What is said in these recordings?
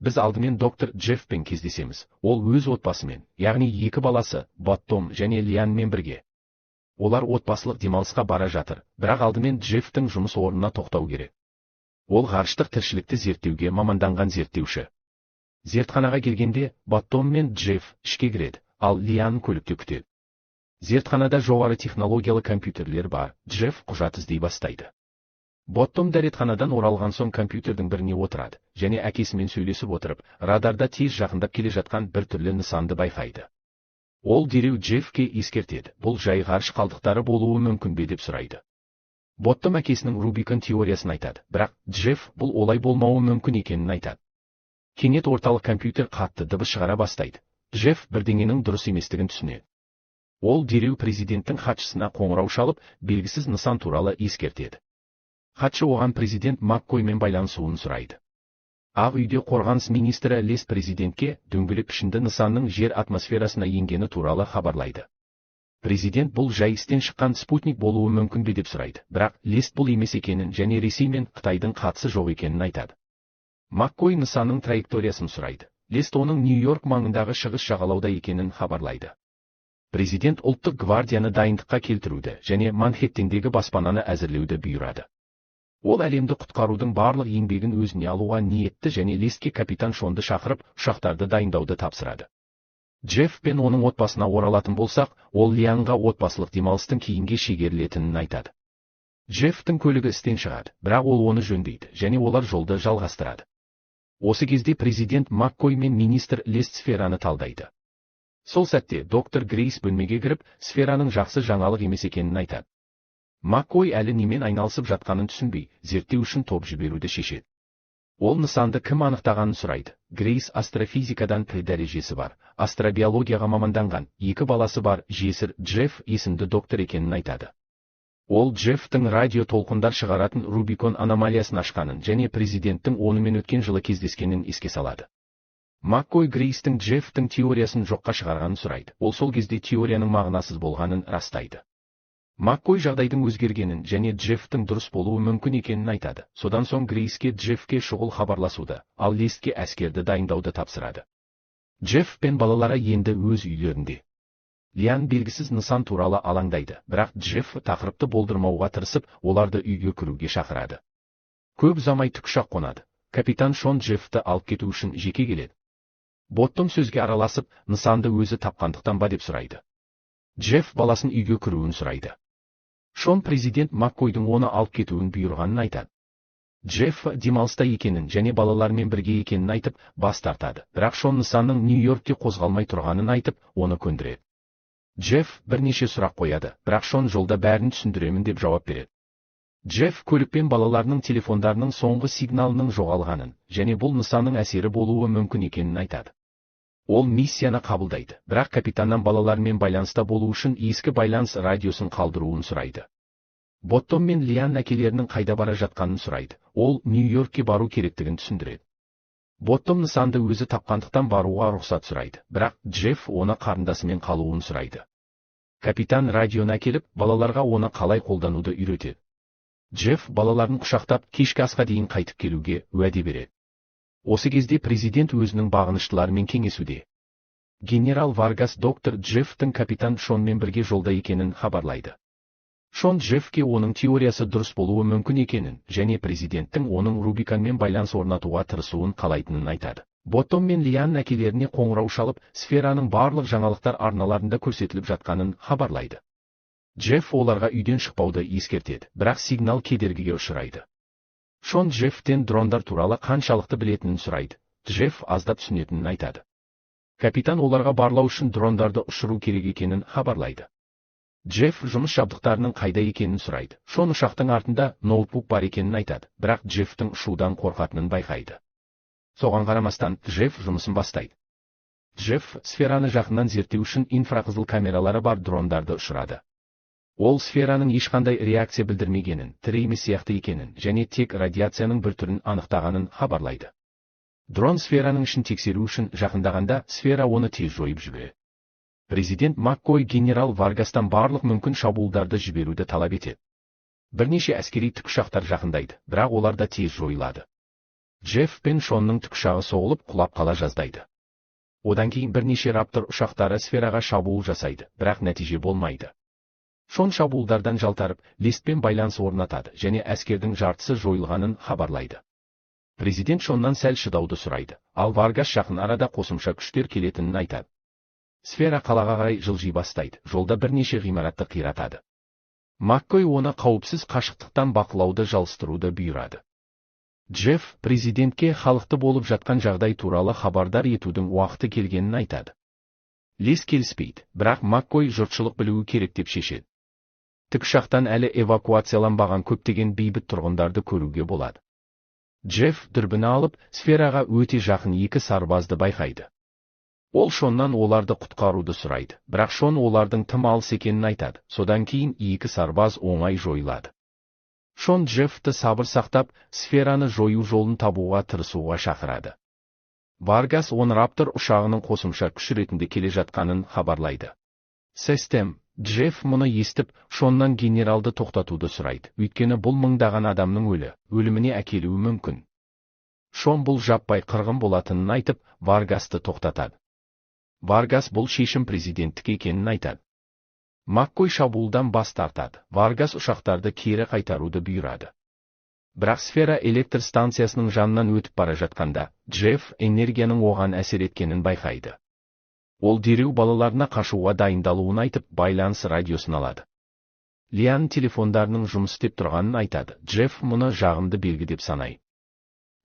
Біз алдымен доктор Джеффпен кездесеміз. Ол өз отбасымен, яғни 2 баласы, Боттом және Лианмен бірге. Олар отбасылық демалысқа бара жатыр, бірақ алдымен Джеффтің жұмыс орнына тоқтау керек. Ол ғарыштық тіршілікті зерттеуге маманданған зерттеуші. Зертханаға келгенде, Боттом мен Джефф ішке кіреді, ал Лиан көлікте күтеді. Зертханада жоғары технологиялы компьютерлер бар, Джефф құжат іздей бастайды. Боттом дәретханадан оралған соң компьютердің біріне отырады, және әкесімен сөйлесіп отырып, радарда тез жақындап келе жатқан бір түрлі нысанды байқайды. Ол дереу Джеффке ескертеді, бұл жай ғарыш қалдықтары болуы мүмкін бе деп сұрайды. Боттом әкесінің Рубикон теориясын айтады, бірақ Джефф бұл олай болмауы мүмкін екенін айтады. Кенет орталық компьютер қатты дыбыс шығара бастайды. Джефф бірдеңенің дұрыс еместігін түсінеді. Ол дереу президенттің хатшысына қоңырау шалып, белгісіз нысан туралы ескертеді. Хатшы оған президент Маккоймен байланысуын сұрайды. Ақ үйде қорғаныс министрі Лест президентке дөңгелек пішінді нысанның жер атмосферасына енгені туралы хабарлайды. Президент бұл жай істен шыққан спутник болуы мүмкін бе деп сұрайды, бірақ Лест бұл емес екенін және Ресей мен Қытайдың қатысы жоқ екенін айтады. Маккой нысанның траекториясын сұрайды. Лест оның Нью-Йорк маңындағы шығыс жағалауда екенін хабарлайды. Президент ұлттық гвардияны дайындыққа келтіруді және Манхэттендегі баспананы әзірлеуді бұйырады. Ол әлемді құтқарудың барлық еңбегін өзіне алуға ниетті және Лестке капитан Шонды шақырып, ұшақтарды дайындауды тапсырады. Джефф пен оның отбасына оралатын болсақ, ол Лианға отбасылық демалыстың кейінге шегерілетінін айтады. Джеффтің көлігі істен шығады, бірақ ол оны жөндейді және олар жолды жалғастырады. Осы кезде президент Маккой мен министр Лест сфераны талдайды. Сол сәтте доктор Грейс бөлмеге кіріп, сфераның жақсы жаңалық емес екенін айтады. Маккой әлі немен айналысып жатқанын түсінбей, зерттеу үшін топ жіберуді шешеді. Ол нысанды кім анықтағанын сұрайды. Грейс астрофизикадан П дәрежесі бар, астробиологияға маманданған, 2 баласы бар, жесір Джефф есімді доктор екенін айтады. Ол Джеффтің радио толқындар шығаратын Рубикон аномалиясын ашқанын және президенттің онымен өткен жылы кездескенін еске салады. Маккой Грейстің Джеффтің теориясын жоққа шығарғанын сұрайды. Ол сол кезде теорияның мағынасыз болғанын растайды. Маккой жағдайдың өзгергенін және Джеффтің дұрыс болуы мүмкін екенін айтады. Содан соң Грейске Джеффке шұғыл хабарласуды, ал Лестке әскерді дайындауды тапсырады. Джефф пен балалары енді өз үйлерінде. Лиан белгісіз нысан туралы алаңдайды, бірақ Джефф тақырыпты болдырмауға тырысып, оларды үйге кіруге шақырады. Көп ұзамай тікұшақ қонады. Капитан Шон Джеффті алып кету үшін жеке келеді. Боттом сөзге араласып, нысанды өзі тапқандықтан ба деп сұрайды. Джефф баласын үйге кіруін сұрайды. Шон президент Маккойдың оны алып кетуін бұйырғанын айтады. Джефф демалыста екенін және балалармен бірге екенін айтып, бас тартады, бірақ Шон нысанның Нью-Йоркте қозғалмай тұрғанын айтып, оны көндіреді. Джефф бірнеше сұрақ қояды, бірақ Шон жолда бәрін түсіндіремін деп жауап береді. Джефф көлікпен балаларының телефондарының соңғы сигналының жоғалғанын және бұл нысанның әсері болуы мүмкін екенін айтады. Ол миссияны қабылдайды, бірақ капитаннан балалармен байланыста болу үшін ескі байланыс радиосын қалдыруын сұрайды. Боттом мен Лиан әкелерінің қайда бара жатқанын сұрайды. Ол Нью-Йоркке бару керектігін түсіндіреді. Боттом нысанды өзі тапқандықтан баруға рұқсат сұрайды, бірақ Джефф оны қарындасымен қалуын сұрайды. Капитан радионы әкеліп, балаларға оны қалай қолдануды үйретеді. Джефф балаларын құшақтап, кешкі асқа дейін қайтып келуге уәде береді. Осы кезде президент өзінің бағыныштыларымен кеңесуде. Генерал Варгас доктор Джеффтің капитан Шонмен бірге жолда екенін хабарлайды. Шон Джеффке оның теориясы дұрыс болуы мүмкін екенін және президенттің оның Рубиконмен байланыс орнатуға тырысуын қалайтынын айтады. Боттом мен Лиан әкелеріне қоңырау шалып, сфераның барлық жаңалықтар арналарында көрсетіліп жатқанын хабарлайды. Джефф оларға үйден шықпауды ескертеді, бірақ сигнал кедергіге ұшырайды. Шон Джеффтен дрондар туралы қаншалықты білетінін сұрайды. Джефф аздап түсінетінін айтады. Капитан оларға барлау үшін дрондарды ұшыру керек екенін хабарлайды. Джефф жұмыс жабдықтарының қайда екенін сұрайды. Шон ұшақтың артында ноутбук бар екенін айтады, бірақ Джеффтің ұшудан қорқатынын байқайды. Соған қарамастан, Джефф жұмысын бастайды. Джефф сфераны жақыннан зерттеу үшін инфрақызыл камералары бар дрондарды ұшырады. Ол сфераның ешқандай реакция білдірмегенін, тірі емес сияқты екенін және тек радиацияның бір түрін анықтағанын хабарлайды. Дрон сфераның ішін тексеру үшін жақындағанда, сфера оны тез жойып жібереді. Президент Маккой генерал Варгастан барлық мүмкін шабуылдарды жіберуді талап етеді. Бірнеше әскери тікұшақтар жақындайды, бірақ олар да тез жойылады. Джефф пен Шонның тікұшағы соғылып құлап қала жаздайды. Одан кейін бірнеше раптор ұшақтары сфераға шабуыл жасайды, бірақ нәтиже болмайды. Шон шабуылдардан жалтарып, Листпен байланыс орнатады және әскердің жартысы жойылғанын хабарлайды. Президент Шоннан сәл шыдауды сұрайды, ал Варгас жақын арада қосымша күштер келетінін айтады. Сфера қалаға қарай жылжи бастайды, жолда бірнеше ғимаратты қиратады. Маккой оны қауіпсіз қашықтықтан бақылауды жалғастыруды бұйырады. Джефф президентке халықты болып жатқан жағдай туралы хабардар етудің уақыты келгенін айтады. Лис келіспейді, бірақ Маккой жұртшылық білуі керек деп шешеді. Тікұшақтан әлі эвакуацияланбаған көптеген бейбіт тұрғындарды көруге болады. Джефф дүрбіні алып, сфераға өте жақын екі сарбазды байқайды. Ол Шоннан оларды құтқаруды сұрайды, бірақ Шон олардың тым алыс екенін айтады. Содан кейін екі сарбаз оңай жойылады. Шон Джеффті сабыр сақтап, сфераны жою жолын табуға тырысуға шақырады. Варгас он раптор ұшағының қосымша күш ретінде келе жатқанын хабарлайды. Систем, Джефф мұны естіп, Шоннан генералды тоқтатуды сұрайды, өйткені бұл мыңдаған адамның өліміне әкелуі мүмкін. Шон бұл жаппай қырғын болатынын айтып, Варгасты тоқтатады. Варгас бұл шешім президенттік екенін айтады. Маккой шабуылдан бас тартады. Варгас ұшақтарды кері қайтаруды бұйырады. Бірақ сфера электр станциясының жанынан өтіп бара жатқанда, Джефф энергияның оған әсер еткенін байқайды. Ол дереу балаларына қашуға дайындалуын айтып, байланыс радиосын алады. Лиан телефондарының жұмыс істеп тұрғанын айтады. Джефф мұны жағымды белгі деп санайды.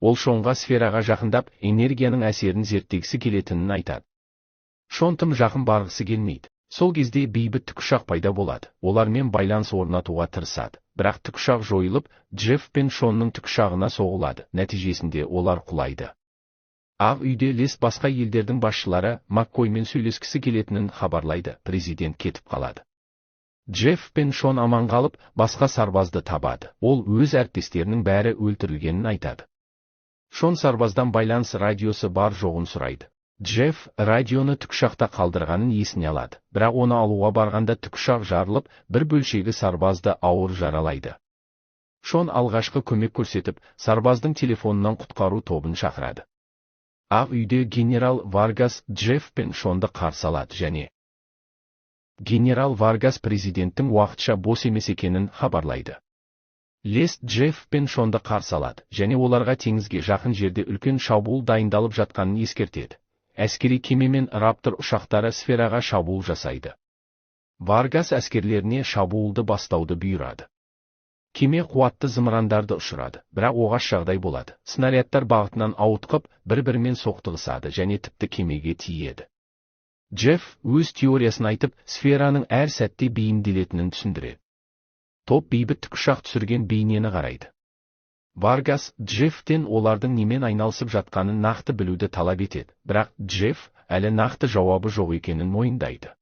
Ол Шонға сфераға жақындап, энергияның әсерін зерттегісі келетінін айтады. Шон тым жақын барғысы келмейді. Сол кезде бейбіт тікұшақ пайда болады. Олармен байланыс орнатуға тырысады. Бірақ тікұшақ жойылып, Джефф пен Шонның тікұшағына соғылады. Нәтижесінде олар құлайды. Ақ үйде Лис басқа елдердің басшылары Маккоймен сөйлескісі келетінін хабарлайды. Президент кетіп қалады. Джефф пен Шон аман қалып, басқа сарбазды табады. Ол өз әріптестерінің бәрі өлтірілгенін айтады. Шон сарбаздан байланыс радиосы бар жоғын сұрайды. Джефф радионы тікұшақта қалдырғанын есіне алады, бірақ оны алуға барғанда тікұшақ жарылып, бір бөлшегі сарбазды ауыр жаралайды. Шон алғашқы көмек көрсетіп, сарбаздың телефонынан құтқару тобын шақырады. Ақ үйде генерал Варгас Джефф пен Шонды қарсы алады және генерал Варгас президенттің уақытша бос емес екенін хабарлайды. Лес Джефф пен Шонды қарсы алады және оларға теңізге жақын жерде үлкен шабуыл дайындалып жатқанын ескертеді. Әскери кеме мен раптор ұшақтары сфераға шабуыл жасайды. Варгас әскерлеріне шабуылды бастауды бұйырады. Кеме қуатты зымырандарды ұшырады, бірақ оғаш жағдай болады. Снарядтар бағытынан ауытқып, бір-бірімен соқтығысады және тіпті кемеге тиеді. Джефф өз теориясын айтып, сфераның әр сәтте бейімделетінін түсіндіреді. Топ бейбіт тікұшақ түсірген бейнені қарайды. Варгас Джеффтен олардың немен айналысып жатқанын нақты білуді талап етеді, бірақ Джефф әлі нақты жауабы жоқ екенін мойындайды.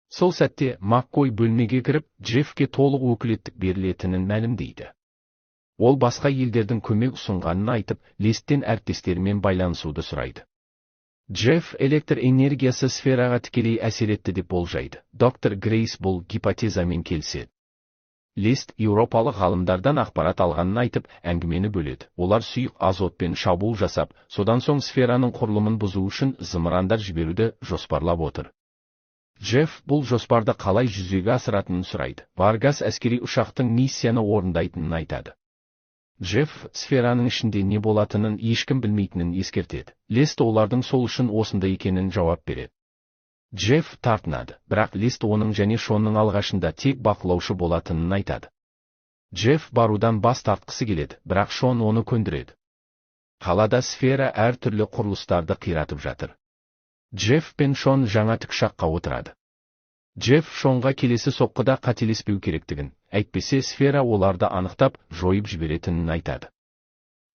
Сол сәтте Маккой бөлмеге кіріп, Джеффке толық өкілеттік берілетінін мәлімдейді. Ол басқа елдердің көмек ұсынғанын айтып, Лесттен әріптестерімен байланысуды сұрайды. Джефф электр энергиясы сфераға тікелей әсер етті деп болжайды. Доктор Грейс бұл гипотезамен келіседі. Лист еуропалық ғалымдардан ақпарат алғанын айтып, әңгімені бөледі. Олар сұйық азотпен шабуыл жасап, содан соң сфераның құрылымын бұзу үшін зымырандар жіберуді жоспарлап отыр. Джефф бұл жоспарды қалай жүзеге асыратынын сұрайды. Варгас әскери ұшақтың миссияны орындайтынын айтады. Джефф сфераның ішінде не болатынын ешкім білмейтінін ескертеді. Лист олардың сол үшін осында екенін жауап береді. Джефф тартынады, бірақ Лист оның және Шонның алғашында тек бақылаушы болатынын айтады. Джефф барудан бас тартқысы келеді, бірақ Шон оны көндіреді. Қалада сфера әртүрлі құрылыстарды қиратып жатыр. Джефф пен Шон жаңа тікұшаққа отырады. Джефф Шонға келесі соққыда қателеспеу керектігін, әйтпесе сфера оларды анықтап, жойып жіберетінін айтады.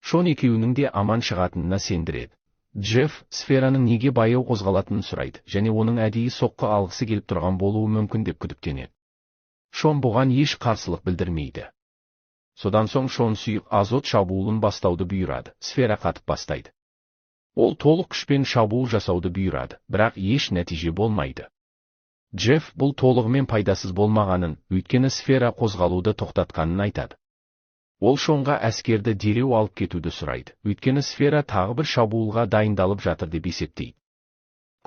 Шон екеуінің де аман шығатынына сендіреді. Джефф сфераның неге баяу қозғалатынын сұрайды және оның әдейі соққы алғысы келіп тұрған болуы мүмкін деп күдіктенеді. Шон бұған еш қарсылық білдірмейді. Содан соң Шон сұйық азот шабуылын бастауды бұйырады. Сфера қатып бастайды. Ол толық күшпен шабуыл жасауды бұйырады, бірақ еш нәтиже болмайды. Джефф бұл толығымен пайдасыз болмағанын, өйткені сфера қозғалуды тоқтатқанын айтады. Ол Шонға әскерді дереу алып кетуді сұрайды, өйткені сфера тағы бір шабуылға дайындалып жатыр деп есептейді.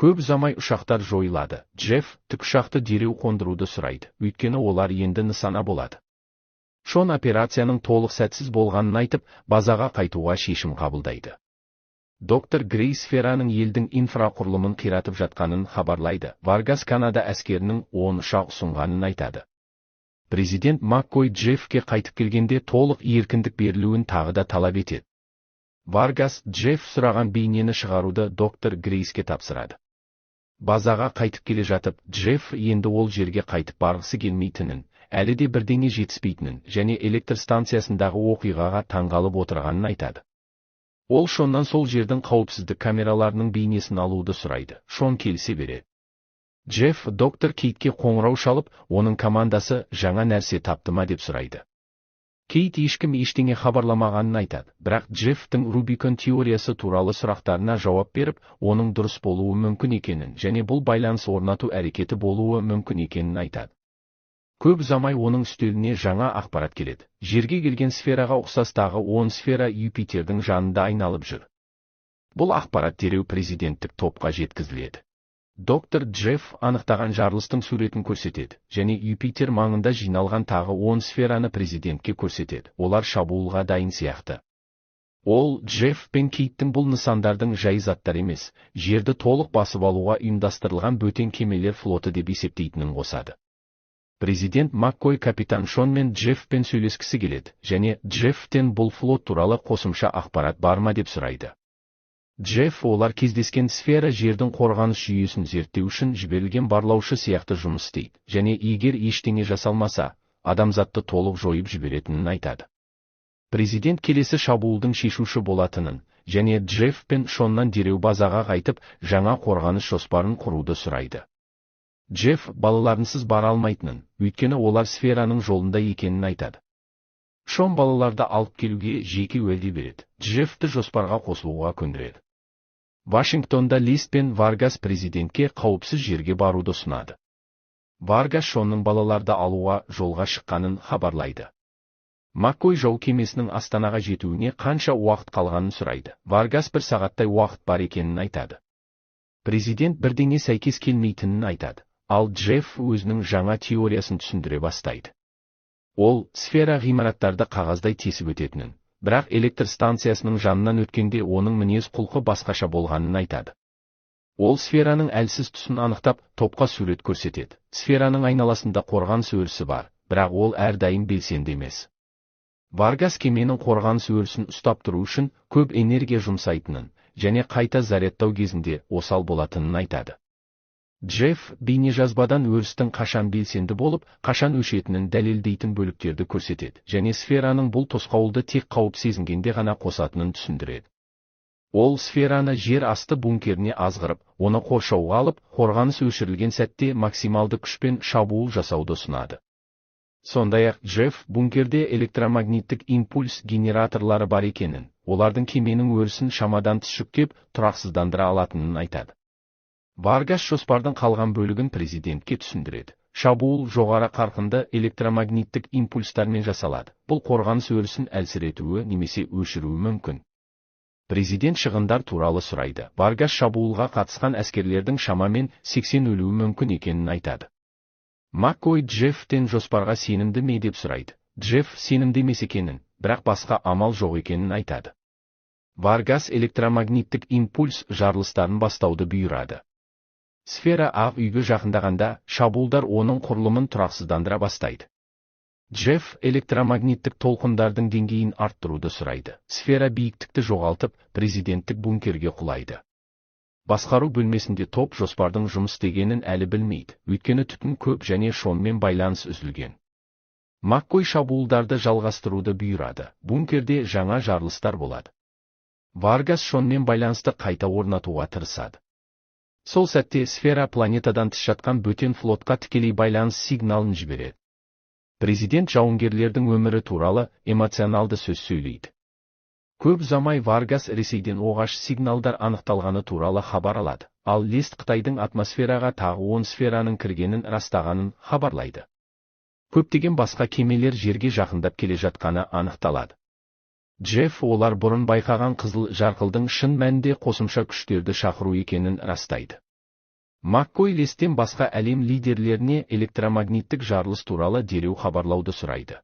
Көп ұзамай ұшақтар жойылады. Джефф тікұшақты дереу қондыруды сұрайды, өйткені олар енді нысана болады. Шон операцияның толық сәтсіз болғанын айтып, базаға қайтуға шешім қабылдайды. Доктор Грей сфераның елдің инфрақұрылымын қиратып жатқанын хабарлайды. Варгас Канада әскерінің 10 ұшақ ұсынғанын айтады. Президент Маккой Джеффке қайтып келгенде толық еркіндік берілуін тағы да талап етеді. Варгас Джефф сұраған бейнені шығаруды доктор Грейске тапсырады. Базаға қайтып келе жатып, Джефф енді ол жерге қайтып барғысы келмейтінін, әлі де бірдеңе жетіспейтінін және электр станциясындағы оқиғаға таңғалып отырғанын айтады. Ол Шоннан сол жердің қауіпсіздік камераларының бейнесін алуды сұрайды. Шон келісе береді. Джефф доктор Кейтке қоңырау шалып, оның командасы жаңа нәрсе тапты ма деп сұрайды. Кейт ешкім ештеңе хабарламағанын айтады, бірақ Джеффтің Рубикон теориясы туралы сұрақтарына жауап беріп, оның дұрыс болуы мүмкін екенін және бұл байланыс орнату әрекеті болуы мүмкін екенін айтады. Көп ұзамай оның үстеліне жаңа ақпарат келеді. Жерге келген сфераға ұқсас тағы 10 сфера Юпитердің жанында айналып жүр. Бұл ақпарат дереу президенттік топқа жеткізіледі. Доктор Джефф анықтаған жарылыстың суретін көрсетеді, және Юпитер маңында жиналған тағы 10 сфераны президентке көрсетеді. Олар шабуылға дайын сияқты. Ол Джефф пен Кейттің бұл нысандардың жай заттар емес, жерді толық басып алуға ұйымдастырылған бөтен кемелер флоты деп есептейтінін қосады. Президент Маккой капитан Шон мен Джеффпен сөйлескісі келеді, және Джеффтен бұл флот туралы қосымша ақпарат бар ма деп сұрайды. Джефф олар кездескен сфера жердің қорғаныс жүйесін зерттеу үшін жіберілген барлаушы сияқты жұмыс істейді, және егер ештеңе жасалмаса, адамзатты толық жойып жіберетінін айтады. Президент келесі шабуылдың шешуші болатынын, және Джефф пен Шоннан дереу базаға қайтып, жаңа қорғаныс жоспарын құруды сұрайды. Джефф балаларынсыз бара алмайтынын, өйткені олар сфераның жолында екенін айтады. Шон балаларды алып келуге жеке уәде береді. Джеффті жоспарға қосылуға көндіреді. Вашингтонда Лист пен Варгас президентке қауіпсіз жерге баруды ұсынады. Варгас Шонның балаларды алуға жолға шыққанын хабарлайды. Маккой жау кемесінің Астанаға жетуіне қанша уақыт қалғанын сұрайды. Варгас 1 сағаттай уақыт бар екенін айтады. Президент бірдеңе сәйкес келмейтінін айтады, ал Джефф өзінің жаңа теориясын түсіндіре бастайды. Ол сфера ғимараттарды қағаздай тесіп өтетінін, бірақ электр станциясының жанынан өткенде оның мінез құлқы басқаша болғанын айтады. Ол сфераның әлсіз тұсын анықтап, топқа сурет көрсетеді. Сфераның айналасында қорғаныс өрісі бар, бірақ ол әрдайым белсенді емес. Варгас кеменің қорғаныс өрісін ұстап тұру үшін көп энергия жұмсайтынын, және қайта зарядтау кезінде осал болатынын айтады. Джефф бейнежазбадан өрістің қашан белсенді болып, қашан өшетінін дәлелдейтін бөліктерді көрсетеді, және сфераның бұл тосқауылды тек қауіп сезінгенде ғана қосатынын түсіндіреді. Ол сфераны жер асты бункеріне азғырып, оны қоршауға алып, қорғаныс өшірілген сәтте максималды күшпен шабуыл жасауды ұсынады. Сондай-ақ Джефф бункерде электромагниттік импульс генераторлары бар екенін, олардың кеменің өрісін шамадан тыс жүктеп, тұрақсыздандыра алатынын айтады. Варгас жоспардың қалған бөлігін президентке түсіндіреді. Шабуыл жоғары қарқынды электромагниттік импульстармен жасалады. Бұл қорғаныс өрісін әлсіретуі немесе өшіруі мүмкін. Президент шығындар туралы сұрайды. Варгас шабуылға қатысқан әскерлердің шамамен 80 өлуі мүмкін екенін айтады. Маккой Джеффтен жоспарға сенімді ме деп сұрайды. Джефф сенімді емес екенін, бірақ басқа амал жоқ екенін айтады. Варгас электромагниттік импульс жарылыстарын бастауды бұйырады. Сфера ақ үйге жақындағанда, шабуылдар оның құрылымын тұрақсыздандыра бастайды. Джефф электромагниттік толқындардың деңгейін арттыруды сұрайды. Сфера биіктікті жоғалтып, президенттік бункерге құлайды. Басқару бөлмесінде топ жоспардың жұмыс істегенін әлі білмейді, өйткені түтін көп және Шонмен байланыс үзілген. Маккой шабуылдарды жалғастыруды бұйырады. Бункерде жаңа жарылыстар болады. Варгас Шонмен байланысты қайта орнатуға тырысады. Сол сәтте сфера планетадан тыс жатқан бөтен флотқа тікелей байланыс сигналын жібереді. Президент жауынгерлердің өмірі туралы эмоционалды сөз сөйлейді. Көп ұзамай Варгас Ресейден оғаш сигналдар анықталғаны туралы хабар алады, ал Лист Қытайдың атмосфераға тағы 10 сфераның кіргенін растағанын хабарлайды. Көптеген басқа кемелер жерге жақындап келе жатқаны анықталады. Джефф олар бұрын байқаған қызыл жарқылдың шын мәнінде қосымша күштерді шақыру екенін растайды. Маккой Лесттен басқа әлем лидерлеріне электромагниттік жарылыс туралы дереу хабарлауды сұрайды.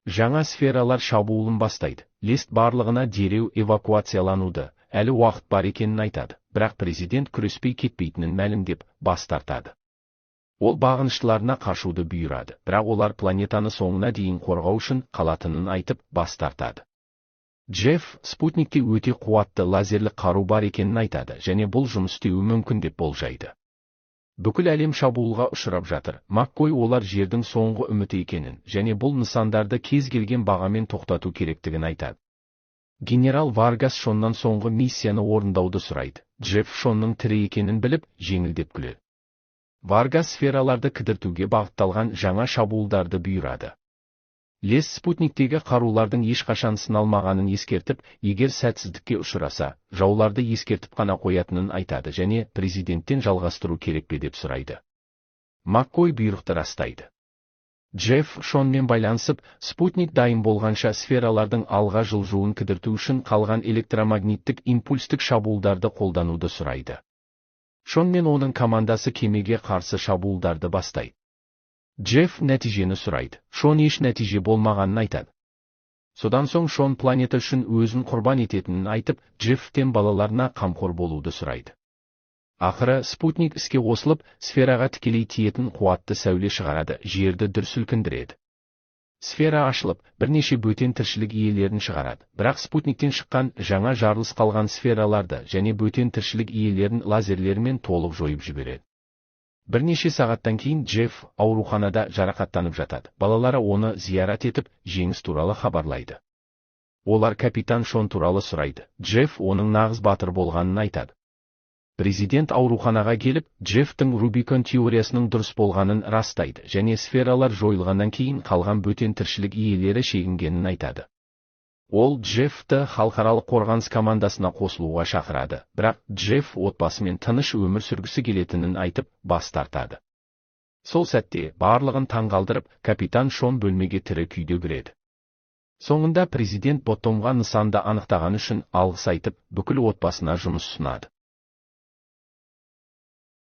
Жаңа сфералар шабуылын бастайды. Лест барлығына дереу эвакуациялануды, әлі уақыт бар екенін айтады, бірақ президент күреспей кетпейтінін мәлімдеп бас тартады. Ол бағыныштыларына қашуды бұйырады, бірақ олар планетаны соңына дейін қорғау үшін қалатынын айтып бас тартады. Джефф спутникте өте қуатты лазерлік қару бар екенін айтады және бұл жұмыс істеуі мүмкін деп болжайды. Бүкіл әлем шабуылға ұшырап жатыр. Маккой олар жердің соңғы үміті екенін және бұл нысандарды кез келген бағамен тоқтату керектігін айтады. Генерал Варгас Шоннан соңғы миссияны орындауды сұрайды. Джефф Шонның тірі екенін біліп, жеңілдеп күледі. Варгас сфераларды кідіртуге бағытталған жаңа шабуылдарды бұйырады. Лес спутниктегі қарулардың ешқашан сыналмағанын ескертіп, егер сәтсіздікке ұшыраса, жауларды ескертіп қана қоятынын айтады және президенттен жалғастыру керек пе деп сұрайды. Маккой бұйрықты растайды. Джефф Шонмен байланысып, спутник дайын болғанша сфералардың алға жылжуын кідірту үшін қалған электромагниттік импульстік шабуылдарды қолдануды сұрайды. Шон мен оның командасы кемеге қарсы шабуылдарды бастайды. Джефф нәтижені сұрайды. Шон еш нәтиже болмағанын айтады. Содан соң Шон планета үшін өзін құрбан ететінін айтып, Джеффтен балаларына қамқор болуды сұрайды. Ақыры спутник іске қосылып, сфераға тікелей тиетін қуатты сәуле шығарады, жерді дүр сілкіндіреді. Сфера ашылып, бірнеше бөтен тіршілік иелерін шығарады, бірақ спутниктен шыққан жаңа жарылыс қалған сфераларды және бөтен тіршілік иелерін лазерлермен толық жойып жібереді. Бірнеше сағаттан кейін Джефф ауруханада жарақаттанып жатады. Балалары оны зиярат етіп, жеңіс туралы хабарлайды. Олар капитан Шон туралы сұрайды. Джефф оның нағыз батыр болғанын айтады. Президент ауруханаға келіп, Джеффтің Рубикон теориясының дұрыс болғанын растайды және сфералар жойылғаннан кейін қалған бөтен тіршілік иелері шегінгенін айтады. Ол Джеффті халықаралық қорғаныс командасына қосылуға шақырады, бірақ Джефф отбасымен тыныш өмір сүргісі келетінін айтып бас тартады. Сол сәтте барлығын таңғалдырып, капитан Шон бөлмеге тірі күйде кіреді. Соңында президент Боттомға нысанды анықтаған үшін алғыс айтып, бүкіл отбасына жұмыс ұсынады.